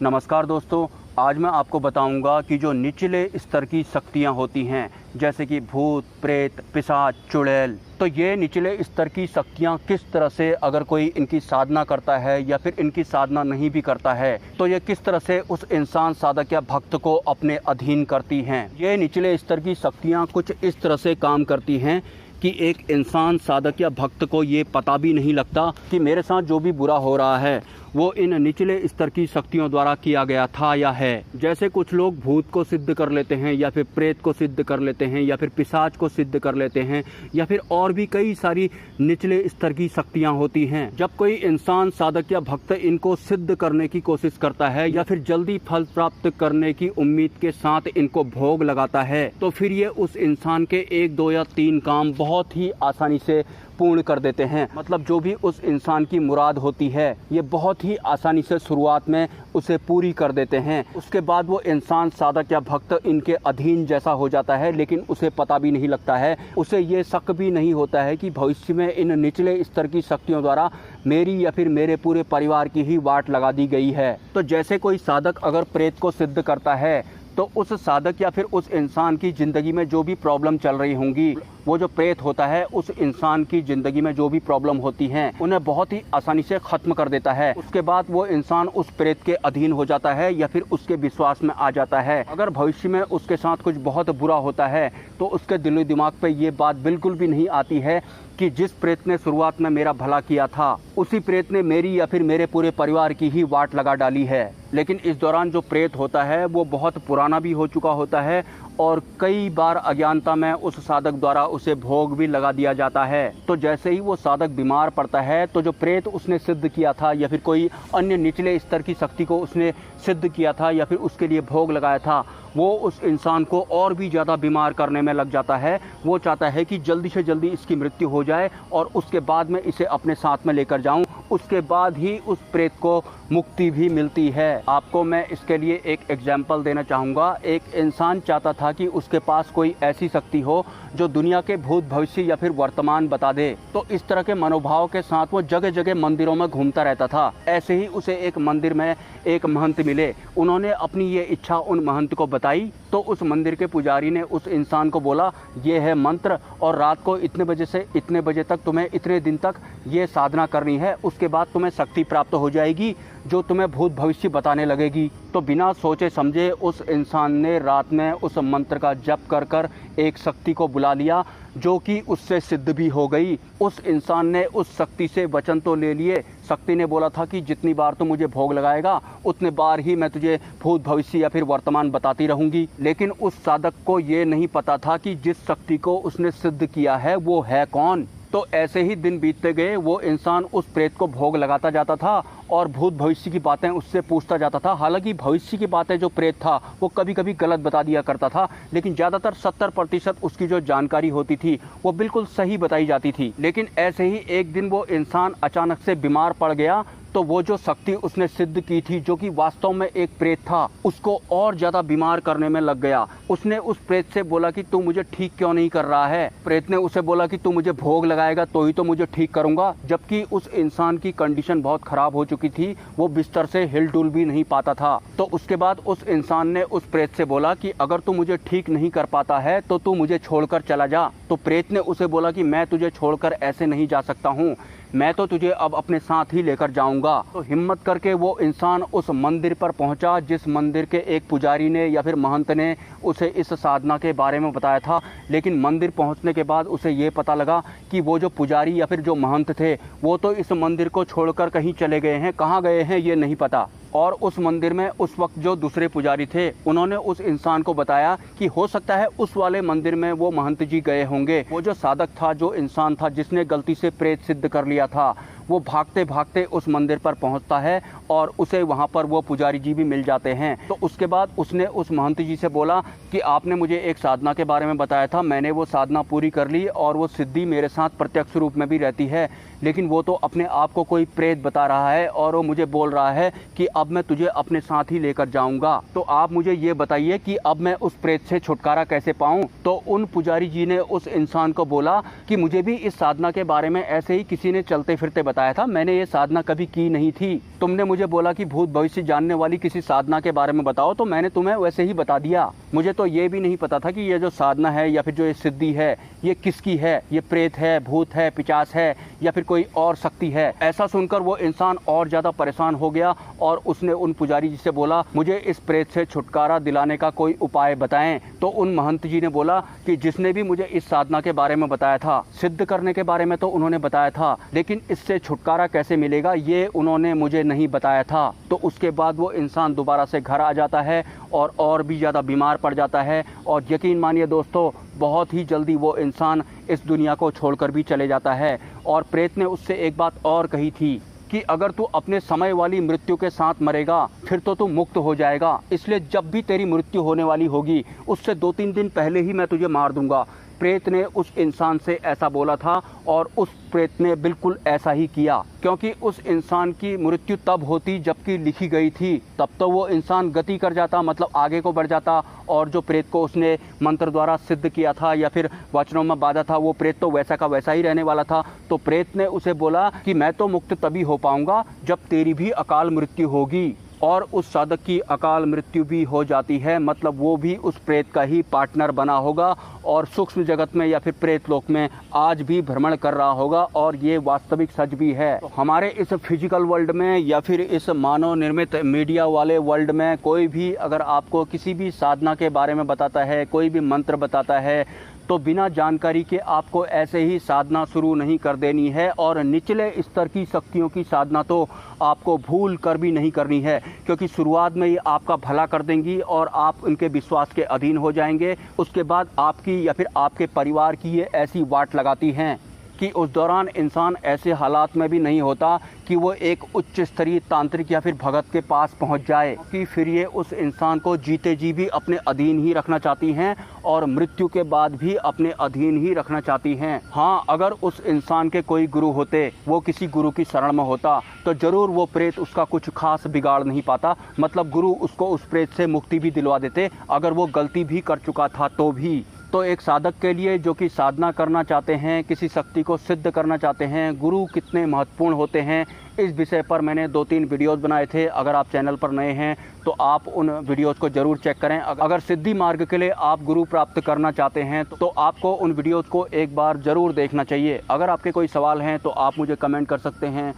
नमस्कार दोस्तों, आज मैं आपको बताऊंगा कि जो निचले स्तर की शक्तियां होती हैं जैसे कि भूत, प्रेत, पिशाच, चुड़ैल, तो ये निचले स्तर की शक्तियां किस तरह से अगर कोई इनकी साधना करता है या फिर इनकी साधना नहीं भी करता है तो ये किस तरह से उस इंसान साधक या भक्त को अपने अधीन करती हैं। ये निचले स्तर की शक्तियां कुछ इस तरह से काम करती हैं कि एक इंसान साधक या भक्त को ये पता भी नहीं लगता कि मेरे साथ जो भी बुरा हो रहा है वो इन निचले स्तर की शक्तियों द्वारा किया गया था या है। जैसे कुछ लोग भूत को सिद्ध कर लेते हैं या फिर प्रेत को सिद्ध कर लेते हैं या फिर पिशाच को सिद्ध कर लेते हैं या फिर और भी कई सारी निचले स्तर की शक्तियां होती हैं। जब कोई इंसान साधक या भक्त इनको सिद्ध करने की कोशिश करता है या फिर जल्दी फल प्राप्त करने की उम्मीद के साथ इनको भोग लगाता है तो फिर ये उस इंसान के 1, 2 या 3 काम बहुत ही आसानी से पूर्ण कर देते हैं। मतलब जो भी उस इंसान की मुराद होती है ये बहुत ही आसानी से शुरुआत में उसे पूरी कर देते हैं। उसके बाद वो इंसान साधक या भक्त इनके अधीन जैसा हो जाता है, लेकिन उसे पता भी नहीं लगता है, उसे ये शक भी नहीं होता है कि भविष्य में इन निचले स्तर की शक्तियों द्वारा मेरी या फिर मेरे पूरे परिवार की ही वाट लगा दी गई है। तो जैसे कोई साधक अगर प्रेत को सिद्ध करता है तो उस साधक या फिर उस इंसान की ज़िंदगी में जो भी प्रॉब्लम चल रही होंगी, वो जो प्रेत होता है उस इंसान की ज़िंदगी में जो भी प्रॉब्लम होती हैं उन्हें बहुत ही आसानी से ख़त्म कर देता है। उसके बाद वो इंसान उस प्रेत के अधीन हो जाता है या फिर उसके विश्वास में आ जाता है। अगर भविष्य में उसके साथ कुछ बहुत बुरा होता है तो उसके दिलो दिमाग पे ये बात बिल्कुल भी नहीं आती है कि जिस प्रेत ने शुरुआत में मेरा भला किया था उसी प्रेत ने मेरी या फिर मेरे पूरे परिवार की ही वाट लगा डाली है। लेकिन इस दौरान जो प्रेत होता है वो बहुत पुराना भी हो चुका होता है और कई बार अज्ञानता में उस साधक द्वारा उसे भोग भी लगा दिया जाता है। तो जैसे ही वो साधक बीमार पड़ता है तो जो प्रेत उसने सिद्ध किया था या फिर कोई अन्य निचले स्तर की शक्ति को उसने सिद्ध किया था या फिर उसके लिए भोग लगाया था, वो उस इंसान को और भी ज़्यादा बीमार करने में लग जाता है। वो चाहता है कि जल्दी से जल्दी इसकी मृत्यु हो जाए और उसके बाद में इसे अपने साथ में लेकर जाऊं, उसके बाद ही उस प्रेत को मुक्ति भी मिलती है। आपको मैं इसके लिए एक एग्जाम्पल देना चाहूँगा। एक इंसान चाहता था कि उसके पास कोई ऐसी शक्ति हो जो दुनिया के भूत, भविष्य या फिर वर्तमान बता दे। तो इस तरह के मनोभाव के साथ वो जगह जगह मंदिरों में घूमता रहता था। ऐसे ही उसे एक मंदिर में एक महंत मिले। उन्होंने अपनी ये इच्छा उन महंत को बताई तो उस मंदिर के पुजारी ने उस इंसान को बोला, ये है मंत्र और रात को इतने बजे से इतने बजे तक तुम्हें इतने दिन तक ये साधना करनी है, उसके बाद तुम्हें शक्ति प्राप्त हो जाएगी जो तुम्हें भूत भविष्य बताने लगेगी। तो बिना सोचे समझे उस इंसान ने रात में उस मंत्र का जप कर कर एक शक्ति को बुला लिया जो कि उससे सिद्ध भी हो गई। उस इंसान ने उस शक्ति से वचन तो ले लिए। शक्ति ने बोला था कि जितनी बार तो मुझे भोग लगाएगा उतने बार ही मैं तुझे भूत भविष्य या फिर वर्तमान बताती रहूंगी। लेकिन उस साधक को ये नहीं पता था कि जिस शक्ति को उसने सिद्ध किया है वो है कौन। तो ऐसे ही दिन बीतते गए। वो इंसान उस प्रेत को भोग लगाता जाता था और भूत भविष्य की बातें उससे पूछता जाता था। हालांकि भविष्य की बातें जो प्रेत था वो कभी कभी गलत बता दिया करता था, लेकिन ज़्यादातर 70% उसकी जो जानकारी होती थी वो बिल्कुल सही बताई जाती थी। लेकिन ऐसे ही एक दिन वो इंसान अचानक से बीमार पड़ गया तो वो जो शक्ति उसने सिद्ध की थी जो कि वास्तव में एक प्रेत था, उसको और ज़्यादा बीमार करने में लग गया। उसने उस प्रेत से बोला कि तू मुझे ठीक क्यों नहीं कर रहा है। प्रेत ने उसे बोला कि तू मुझे भोग लगाएगा तो ही तो मुझे ठीक करूंगा। जबकि उस इंसान की कंडीशन बहुत ख़राब हो चुकी थी, वो बिस्तर से हिल डुल भी नहीं पाता था। तो उसके बाद उस इंसान ने उस प्रेत से बोला कि अगर तू मुझे ठीक नहीं कर पाता है तो तू मुझे छोड़कर चला जा। तो प्रेत ने उसे बोला कि मैं तुझे छोड़कर ऐसे नहीं जा सकता हूँ, मैं तो तुझे अब अपने साथ ही लेकर जाऊंगा। तो हिम्मत करके वो इंसान उस मंदिर पर पहुंचा जिस मंदिर के एक पुजारी ने या फिर महंत ने उसे इस साधना के बारे में बताया था। लेकिन मंदिर पहुंचने के बाद उसे ये पता लगा कि वो जो पुजारी या फिर जो महंत थे वो तो इस मंदिर को छोड़कर कहीं चले गए हैं, कहाँ गए हैं ये नहीं पता। और उस मंदिर में उस वक्त जो दूसरे पुजारी थे उन्होंने उस इंसान को बताया कि हो सकता है उस वाले मंदिर में वो महंत जी गए होंगे। वो जो साधक था, जो इंसान था जिसने गलती से प्रेत सिद्ध कर लिया था, वो भागते भागते उस मंदिर पर पहुंचता है और उसे वहां पर वो पुजारी जी भी मिल जाते हैं। तो उसके बाद उसने उस महंत जी से बोला कि आपने मुझे एक साधना के बारे में बताया था, मैंने वो साधना पूरी कर ली और वो सिद्धि मेरे साथ प्रत्यक्ष रूप में भी रहती है, लेकिन वो तो अपने आप को कोई प्रेत बता रहा है और वो मुझे बोल रहा है कि अब मैं तुझे अपने साथ ही लेकर जाऊंगा। तो आप मुझे ये बताइए कि अब मैं उस प्रेत से छुटकारा कैसे पाऊं। तो उन पुजारी जी ने उस इंसान को बोला कि मुझे भी इस साधना के बारे में ऐसे ही किसी ने चलते फिरते बताया था, मैंने ये साधना कभी की नहीं थी। तुमने मुझे बोला कि भूत भविष्य जानने वाली किसी साधना के बारे में बताओ, तो मैंने तुम्हें वैसे ही बता दिया। मुझे तो ये भी नहीं पता था कि ये जो साधना है या फिर जो ये सिद्धि है ये किसकी है, ये प्रेत है, भूत है, पिशाच है या फिर कोई और शक्ति है। ऐसा सुनकर वो इंसान और ज़्यादा परेशान हो गया और उसने उन पुजारी जी से बोला, मुझे इस प्रेत से छुटकारा दिलाने का कोई उपाय बताएं। तो उन महंत जी ने बोला कि जिसने भी मुझे इस साधना के बारे में बताया था, सिद्ध करने के बारे में तो उन्होंने बताया था, लेकिन इससे छुटकारा कैसे मिलेगा ये उन्होंने मुझे नहीं बताया था। तो उसके बाद वो इंसान दोबारा से घर आ जाता है और भी ज़्यादा बीमार पड़ जाता है और यकीन मानिए दोस्तों, बहुत ही जल्दी वो इंसान इस दुनिया को छोड़कर भी चले जाता है। और प्रेत ने उससे एक बात और कही थी कि अगर तू अपने समय वाली मृत्यु के साथ मरेगा फिर तो तू मुक्त हो जाएगा, इसलिए जब भी तेरी मृत्यु होने वाली होगी उससे 2-3 दिन पहले ही मैं तुझे मार दूंगा। प्रेत ने उस इंसान से ऐसा बोला था और उस प्रेत ने बिल्कुल ऐसा ही किया, क्योंकि उस इंसान की मृत्यु तब होती जबकि लिखी गई थी। तब तो वो इंसान गति कर जाता, मतलब आगे को बढ़ जाता, और जो प्रेत को उसने मंत्र द्वारा सिद्ध किया था या फिर वचनों में बांधा था वो प्रेत तो वैसा का वैसा ही रहने वाला था। तो प्रेत ने उसे बोला कि मैं तो मुक्त तभी हो पाऊंगा जब तेरी भी अकाल मृत्यु होगी। और उस साधक की अकाल मृत्यु भी हो जाती है, मतलब वो भी उस प्रेत का ही पार्टनर बना होगा और सूक्ष्म जगत में या फिर प्रेत लोक में आज भी भ्रमण कर रहा होगा। और ये वास्तविक सच भी है। तो हमारे इस फिजिकल वर्ल्ड में या फिर इस मानव निर्मित मीडिया वाले वर्ल्ड में कोई भी अगर आपको किसी भी साधना के बारे में बताता है, कोई भी मंत्र बताता है, तो बिना जानकारी के आपको ऐसे ही साधना शुरू नहीं कर देनी है। और निचले स्तर की शक्तियों की साधना तो आपको भूल कर भी नहीं करनी है, क्योंकि शुरुआत में ये आपका भला कर देंगी और आप उनके विश्वास के अधीन हो जाएंगे। उसके बाद आपकी या फिर आपके परिवार की ये ऐसी वाट लगाती हैं कि उस दौरान इंसान ऐसे हालात में भी नहीं होता कि वो एक उच्च स्तरीय तांत्रिक या फिर भगत के पास पहुंच जाए, कि फिर ये उस इंसान को जीते जी भी अपने अधीन ही रखना चाहती हैं और मृत्यु के बाद भी अपने अधीन ही रखना चाहती हैं। हाँ, अगर उस इंसान के कोई गुरु होते, वो किसी गुरु की शरण में होता, तो ज़रूर वो प्रेत उसका कुछ खास बिगाड़ नहीं पाता, मतलब गुरु उसको उस प्रेत से मुक्ति भी दिलवा देते अगर वो गलती भी कर चुका था तो भी। तो एक साधक के लिए जो कि साधना करना चाहते हैं, किसी शक्ति को सिद्ध करना चाहते हैं, गुरु कितने महत्वपूर्ण होते हैं, इस विषय पर मैंने 2-3 वीडियोस बनाए थे। अगर आप चैनल पर नए हैं तो आप उन वीडियोस को ज़रूर चेक करें। अगर सिद्धि मार्ग के लिए आप गुरु प्राप्त करना चाहते हैं तो आपको उन वीडियोस को एक बार ज़रूर देखना चाहिए। अगर आपके कोई सवाल हैं तो आप मुझे कमेंट कर सकते हैं।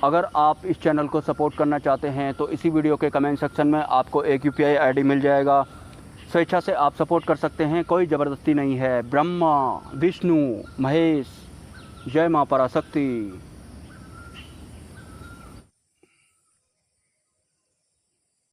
अगर आप इस चैनल को सपोर्ट करना चाहते हैं तो इसी वीडियो के कमेंट सेक्शन में आपको एक UPI ID मिल जाएगा। स्वेच्छा से आप सपोर्ट कर सकते हैं, कोई ज़बरदस्ती नहीं है। ब्रह्मा, विष्णु, महेश, जय माँ पराशक्ति।